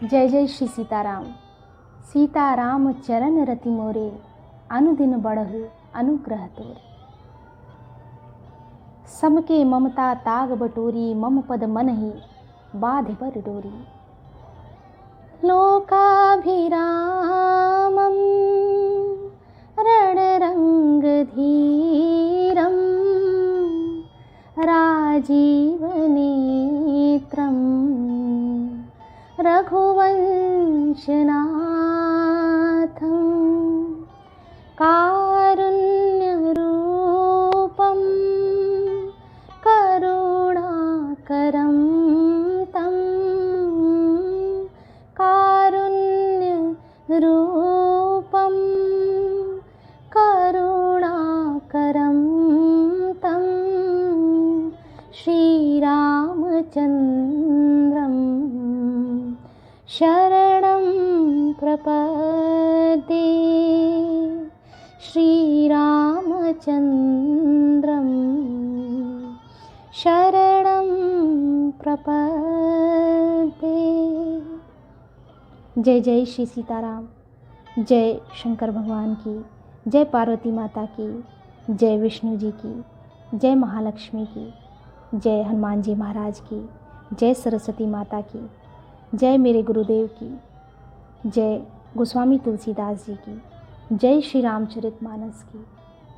जय जय श्री सीताराम। सीताराम चरण रति मोरे, अनुदिन बढ़हु अनुग्रह तोरे। सबके ममता ताग बटोरी, मम पद मन ही बाध बर डोरी। लोकाभिरामं रणरंग धीरं, राजीवनेत्रं रघुवंशनाथं, कारुण्यरूपं करुणाकरं तं, कारुण्यरूपं करुणाकरं तं, श्रीरामचन्द्रं शरणं प्रपद्ये। श्रीरामचन्द्रं शरणं प्रपद्ये। जय जय श्री सीताराम। जय शंकर भगवान की, जय पार्वती माता की, जय विष्णु जी की, जय महालक्ष्मी की, जय हनुमान जी महाराज की, जय सरस्वती माता की, जय मेरे गुरुदेव की, जय गोस्वामी तुलसीदास जी की, जय श्री रामचरितमानस की,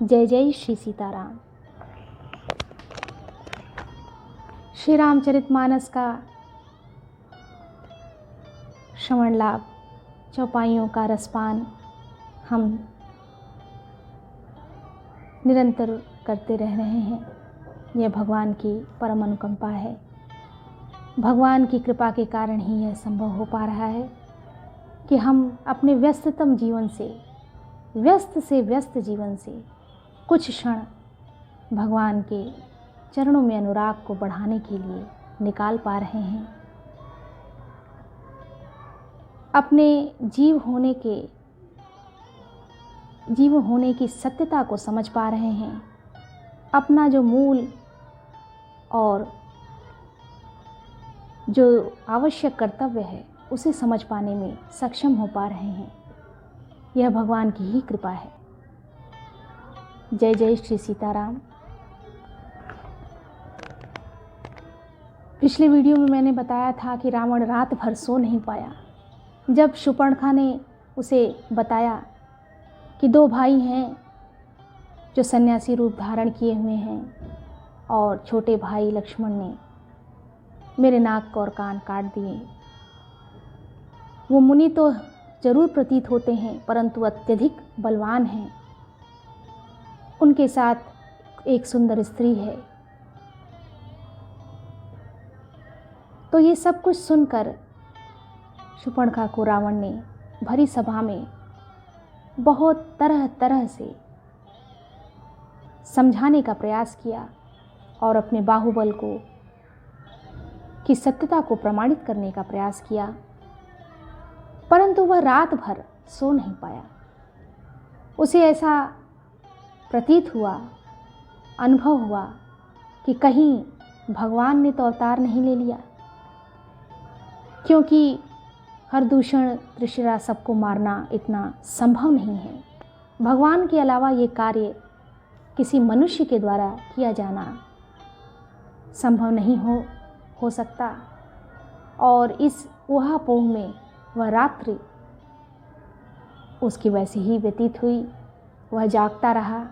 जय जय श्री सीताराम। श्री रामचरितमानस का श्रवण लाभ, चौपाइयों का रसपान हम निरंतर करते रह रहे हैं। यह भगवान की परम अनुकंपा है। भगवान की कृपा के कारण ही यह संभव हो पा रहा है कि हम अपने व्यस्ततम जीवन से व्यस्त जीवन से कुछ क्षण भगवान के चरणों में अनुराग को बढ़ाने के लिए निकाल पा रहे हैं। अपने जीव होने की सत्यता को समझ पा रहे हैं। अपना जो मूल और जो आवश्यक कर्तव्य है उसे समझ पाने में सक्षम हो पा रहे हैं। यह भगवान की ही कृपा है। जय जय श्री सीताराम। पिछले वीडियो में मैंने बताया था कि रावण रात भर सो नहीं पाया। जब शूर्पणखा ने उसे बताया कि दो भाई हैं जो सन्यासी रूप धारण किए हुए हैं और छोटे भाई लक्ष्मण ने मेरे नाक और कान काट दिए। वो मुनि तो जरूर प्रतीत होते हैं परंतु अत्यधिक बलवान हैं। उनके साथ एक सुंदर स्त्री है। तो ये सब कुछ सुनकर शूर्पणखा को रावण ने भरी सभा में बहुत तरह तरह से समझाने का प्रयास किया और अपने बाहुबल की सत्यता को प्रमाणित करने का प्रयास किया, परंतु वह रात भर सो नहीं पाया। उसे ऐसा प्रतीत हुआ, अनुभव हुआ कि कहीं भगवान ने तो अवतार नहीं ले लिया, क्योंकि हरदूषण त्रिशिरा सबको मारना इतना संभव नहीं है। भगवान के अलावा ये कार्य किसी मनुष्य के द्वारा किया जाना संभव नहीं हो सकता। और इस ऊहापोह में वह रात्रि उसकी वैसे ही व्यतीत हुई। वह जागता रहा।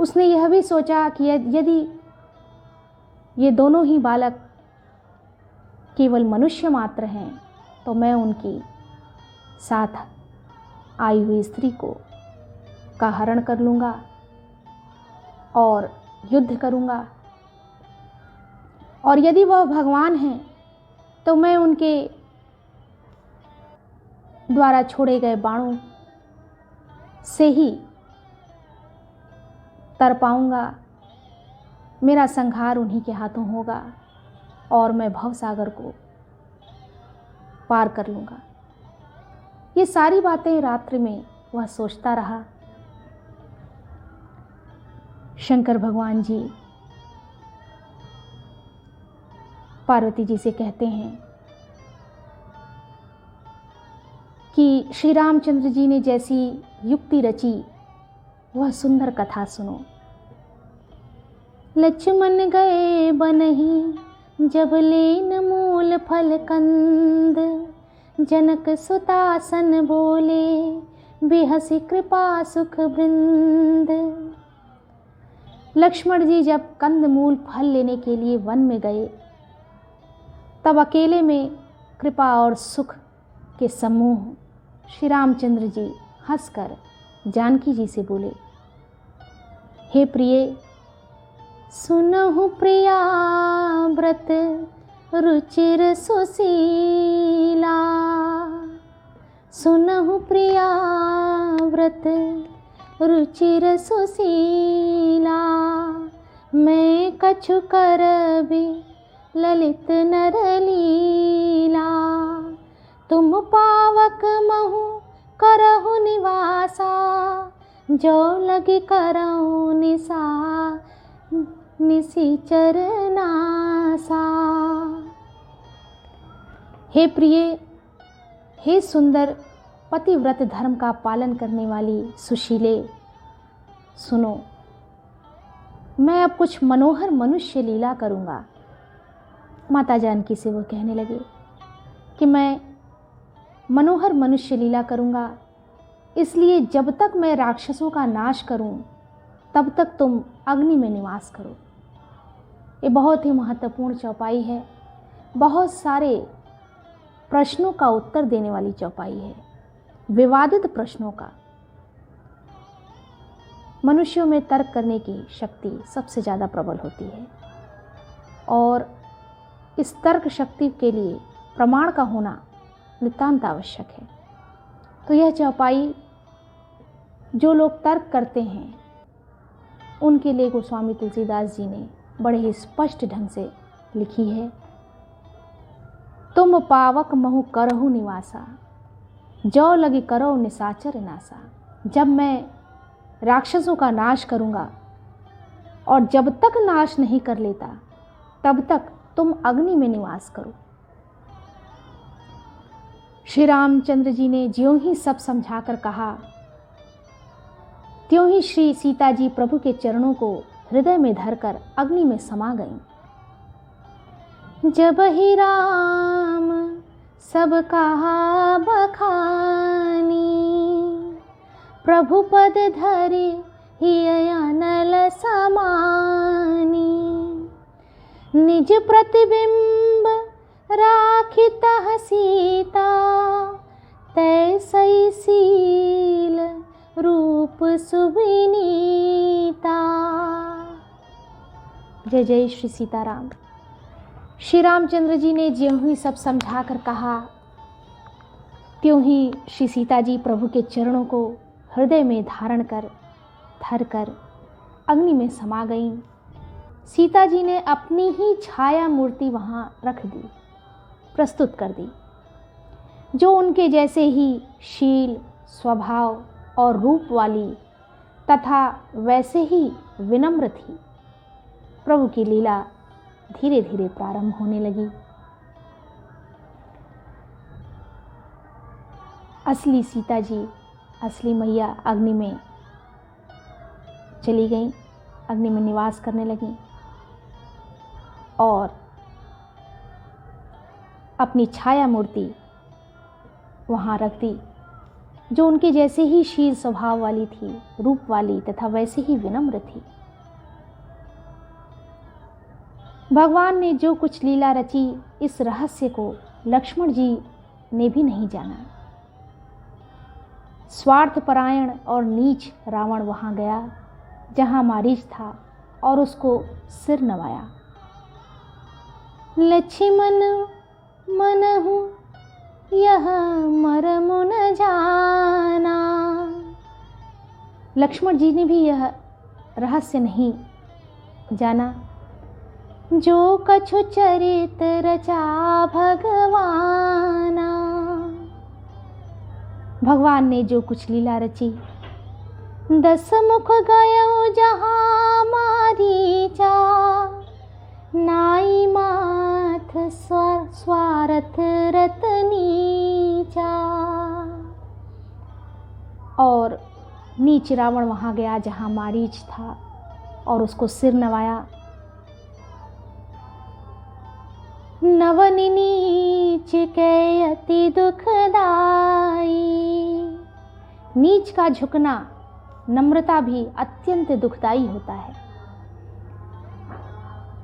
उसने यह भी सोचा कि यदि ये दोनों ही बालक केवल मनुष्य मात्र हैं तो मैं उनकी साथ आई हुई स्त्री का हरण कर लूँगा और युद्ध करूँगा, और यदि वह भगवान हैं तो मैं उनके द्वारा छोड़े गए बाणों से ही तर पाऊँगा। मेरा संहार उन्हीं के हाथों होगा और मैं भवसागर को पार कर लूँगा। ये सारी बातें रात्रि में वह सोचता रहा। शंकर भगवान जी पार्वती जी से कहते हैं कि श्री रामचंद्र जी ने जैसी युक्ति रची, वह सुंदर कथा सुनो। लक्ष्मण गए बनहि जब लेन मूल फल कंद, जनक सुतासन बोले बिहसी कृपा सुख वृंद। लक्ष्मण जी जब कंद मूल फल लेने के लिए वन में गए, तब अकेले में कृपा और सुख के समूह श्री रामचंद्र जी हंसकर जानकी जी से बोले, हे प्रिय, सुनहु प्रिया व्रत रुचिर सुशीला, सुनहु प्रिया व्रत रुचिर सुशीला, मैं कछु करबी ललित नर लीला, तुम पावक महु करहु निवासा, जो लगी करहु निशिचर नासा। हे प्रिय, हे सुंदर पतिव्रत धर्म का पालन करने वाली सुशीले, सुनो, मैं अब कुछ मनोहर मनुष्य लीला करूँगा। माता जानकी से वो कहने लगे कि मैं मनोहर मनुष्य लीला करूँगा, इसलिए जब तक मैं राक्षसों का नाश करूँ तब तक तुम अग्नि में निवास करो। ये बहुत ही महत्वपूर्ण चौपाई है, बहुत सारे प्रश्नों का उत्तर देने वाली चौपाई है, विवादित प्रश्नों का। मनुष्यों में तर्क करने की शक्ति सबसे ज़्यादा प्रबल होती है और इस तर्क शक्ति के लिए प्रमाण का होना नितांत आवश्यक है। तो यह चौपाई जो लोग तर्क करते हैं उनके लिए गोस्वामी तुलसीदास जी ने बड़े ही स्पष्ट ढंग से लिखी है। तुम पावक महु करहु निवासा, जो लगी करो निशाचर नासा। जब मैं राक्षसों का नाश करूँगा और जब तक नाश नहीं कर लेता तब तक तुम अग्नि में निवास करो। श्री रामचंद्र जी ने ज्यों ही सब समझाकर कहा, त्यों ही श्री सीता जी प्रभु के चरणों को हृदय में धरकर अग्नि में समा गईं। जब ही राम सब कहा बखानी, प्रभु पद धरे ही अनल समानी। निज प्रतिबिंब राखित सीता, तैसई शील रूप सुविनीता। जय जय श्री सीताराम। श्री रामचंद्र जी ने ज्यों ही सब समझा कर कहा, त्यों ही श्री सीता जी प्रभु के चरणों को हृदय में धारण कर धरकर अग्नि में समा गईं। सीता जी ने अपनी ही छाया मूर्ति वहाँ रख दी, प्रस्तुत कर दी, जो उनके जैसे ही शील, स्वभाव और रूप वाली तथा वैसे ही विनम्र थी। प्रभु की लीला धीरे धीरे प्रारंभ होने लगी। असली सीता जी, असली मैया अग्नि में चली गईं, अग्नि में निवास करने लगीं और अपनी छाया मूर्ति वहाँ रख दी, जो उनके जैसे ही शील स्वभाव वाली थी, रूप वाली तथा वैसे ही विनम्र थी। भगवान ने जो कुछ लीला रची, इस रहस्य को लक्ष्मण जी ने भी नहीं जाना। स्वार्थपरायण और नीच रावण वहाँ गया जहाँ मारीच था और उसको सिर नवाया। लक्ष्मण मनहु यह मरमु न जाना। लक्ष्मण जी ने भी यह रहस्य नहीं जाना। जो कछु चरित रचा भगवाना। भगवान ने जो कुछ लीला रची, 10 मुख गयो जहाँ मारीचा, नाई माथ स्वार्थ रतनीचा। नीच रावण वहाँ गया जहाँ मारीच था और उसको सिर नवाया। नवन नीच के अति दुखदाई, नीच का झुकना, नम्रता भी अत्यंत दुखदाई होता है।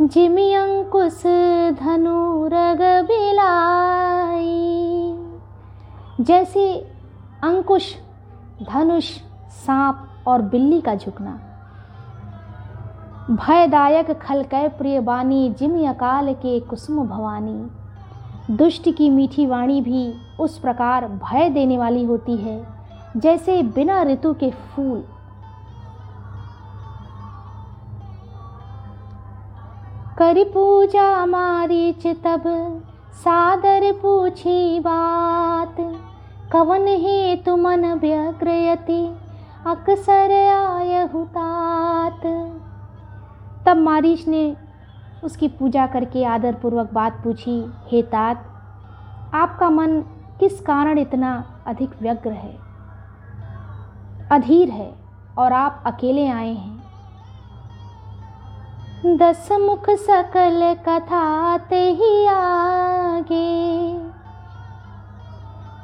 जिमि अंकुश धनु रग बिलाई, जैसे अंकुश, धनुष, सांप और बिल्ली का झुकना। भयदायक खलकै प्रिय बानी, जिमि अकाल के कुसुम भवानी, दुष्ट की मीठी वाणी भी उस प्रकार भय देने वाली होती है जैसे बिना ऋतु के फूल। करि पूजा मारीच तब सादर पूछी बात, कवन हेतु मन व्यग्रयति अक्सर आयहु तात। तब मारीच ने उसकी पूजा करके आदरपूर्वक बात पूछी, हे तात, आपका मन किस कारण इतना अधिक व्यग्र है, अधीर है और आप अकेले आए हैं। 10 मुख सकल कथा ते ही आगे,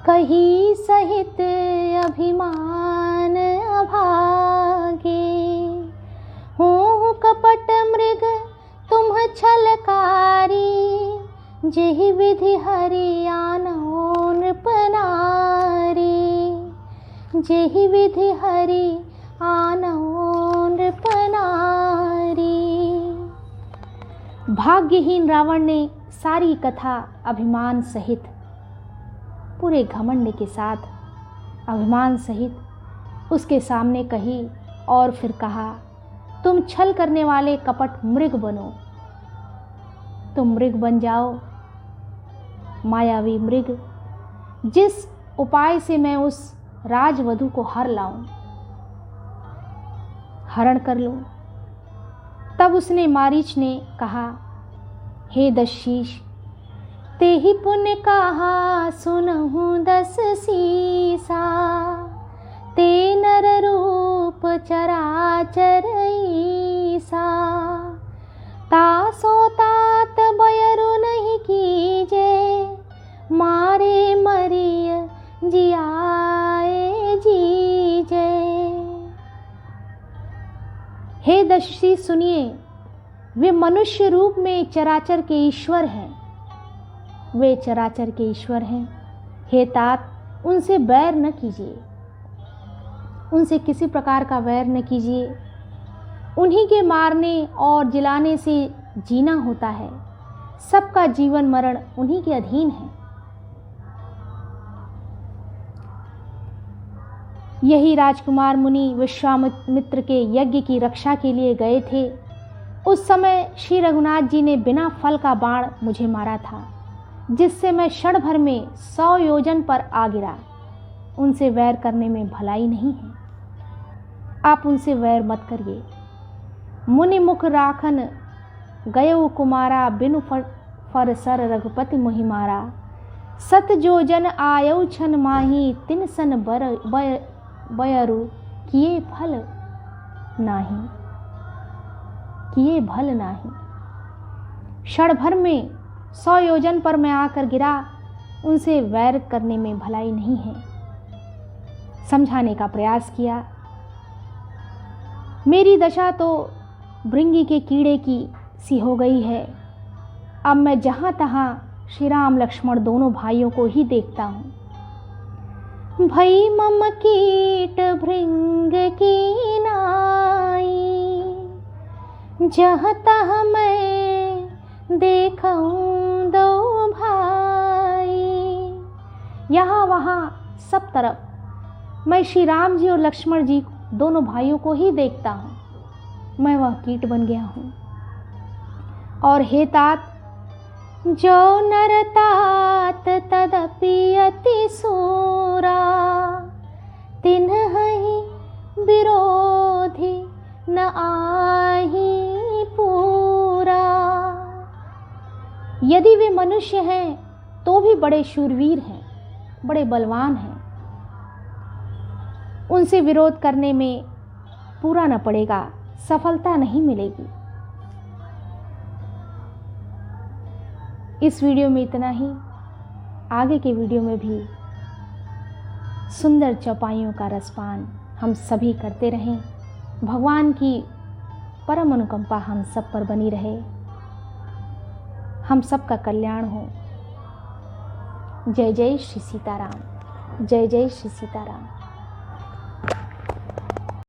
कही सहित अभिमान अभागे। हो कपट मृग तुम छलकारी, जेहि विधि हरि आनौ नृप नारी, जेहि विधि हरि आनौ नृप नारी। भाग्यहीन रावण ने सारी कथा अभिमान सहित, पूरे घमंड के साथ, अभिमान सहित उसके सामने कही और फिर कहा, तुम छल करने वाले कपट मृग बनो, तुम मृग बन जाओ, मायावी मृग, जिस उपाय से मैं उस राजवधू को हर लाऊं, हरण कर लूं। तब उसने, मारीच ने कहा, हे दशशीष, तेहि पुण्य कहा सुनहु 10 सीसा, ते नर रूप चराचर ईसा। तासो तात बयरु नहीं कीजे, मारे मरिय जियाए जीजे। हे दशरथी सुनिए, वे मनुष्य रूप में चराचर के ईश्वर हैं, वे चराचर के ईश्वर हैं। हे तात, उनसे बैर न कीजिए, उनसे किसी प्रकार का वैर न कीजिए। उन्हीं के मारने और जिलाने से जीना होता है, सबका जीवन मरण उन्हीं के अधीन है। यही राजकुमार मुनि विश्वामित्र के यज्ञ की रक्षा के लिए गए थे। उस समय श्री रघुनाथ जी ने बिना फल का बाण मुझे मारा था, जिससे मैं क्षण भर में 100 योजन पर आ गिरा। उनसे वैर करने में भलाई नहीं है, आप उनसे वैर मत करिए। मुनि मुख राखन गयो कुमारा, बिनु फर सर रघुपति मोहि मारा। सत जोजन आयौ छन माही, तिन सन बयरु किए फल नाही, किए भल नाही। क्षण भर में 100 योजन पर मैं आकर गिरा, उनसे वैर करने में भलाई नहीं है। समझाने का प्रयास किया, मेरी दशा तो भृंगी के कीड़े की सी हो गई है। अब मैं जहाँ तहाँ श्री राम लक्ष्मण दोनों भाइयों को ही देखता हूँ। भई मम कीट भृंग की नाई, जहाँ तहाँ मैं देखूं दो भाई। यहाँ वहाँ सब तरफ मैं श्री राम जी और लक्ष्मण जी दोनों भाइयों को ही देखता हूँ। मैं वह कीट बन गया हूँ। और हे तात, जो नर तात तदपि अति सूरा, तिन्हि विरोधी न आही पूरा। यदि वे मनुष्य हैं तो भी बड़े शूरवीर हैं, बड़े बलवान हैं। उनसे विरोध करने में पूरा न पड़ेगा, सफलता नहीं मिलेगी। इस वीडियो में इतना ही। आगे के वीडियो में भी सुंदर चौपाइयों का रसपान हम सभी करते रहें। भगवान की परम अनुकंपा हम सब पर बनी रहे। हम सब का कल्याण हो। जय जय श्री सीताराम। जय जय श्री सीताराम।